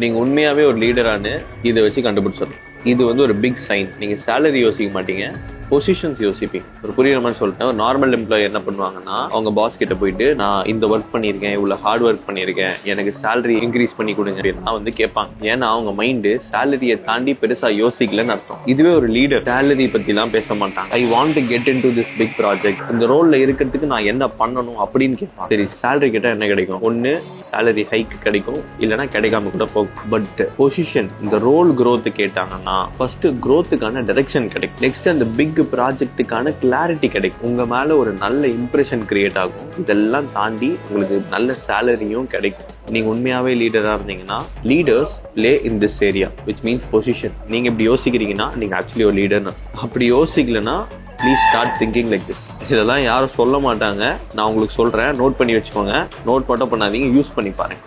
நீங்க உண்மையாவே ஒரு லீடரானு இதை வச்சு கண்டுபிடிச்சிடணும். இது வந்து ஒரு பிக் சைன். நீங்க சேலரி யோசிக்க மாட்டீங்க, பொசிஷன்ஸ் யோசிப்பீங்க. ஒரு புரியுற மாதிரி சொல்லிட்டேன். ஒரு நார்மல் எம்ப்ளாயி என்ன பண்ணுவாங்கன்னா, அவங்க பாஸ் கிட்ட போயிட்டு நான் இந்த ஒர்க் பண்ணியிருக்கேன், இவ்வளவு ஹார்ட் ஒர்க் பண்ணியிருக்கேன், எனக்கு சேலரி இன்க்ரீஸ் பண்ணி கொடுங்க அப்படின்னா வந்து கேட்பாங்க. ஏன்னா அவங்க மைண்டு சேலரியை தாண்டி பெருசா யோசிக்கலன்னு அர்த்தம். இதுவே ஒரு லீடர் சேலரி பத்தி எல்லாம் பேச மாட்டாங்க. I want to get into this big project, இந்த ரோல்ல இருக்கிறதுக்கு நான் என்ன பண்ணணும் அப்படின்னு கேட்பாங்க. சரி, சேலரி கேட்டா என்ன கிடைக்கும்? ஒன்னு சேலரி ஹைக் கிடைக்கும், இல்லைன்னா கிடைக்காம கூட போகும். பட் பொசிஷன், இந்த ரோல் growth கேட்டாங்கன்னா ஃபர்ஸ்ட் growthக்கான டைரக்ஷன் கிடைக்கும். நெக்ஸ்ட் அந்த பிக் ப்ராஜெக்ட்டுக்கான கிளாரிட்டி கிடைக்கும். உங்க மேல ஒரு நல்ல இம்ப்ரெஷன் கிரியேட் ஆகும். இதெல்லாம் தாண்டி உங்களுக்கு நல்ல சேலரியும் கிடைக்கும். நீங்க உண்மையாவே லீடரா இருந்தீங்கன்னா, leaders play in this area which means position. நீங்க இப்படி யோசிக்கிறீங்கன்னா நீங்க ஆக்சுவலி ஒரு லீடர்னு. அப்படி யோசிக்கலன்னா please start thinking like this. இதெல்லாம் யாரும் சொல்ல மாட்டாங்க, நான் உங்களுக்கு சொல்றேன். நோட் பண்ணி வச்சுக்கோங்க. நோட் மட்டும் பண்ணாதீங்க, யூஸ் பண்ணி பாருங்க.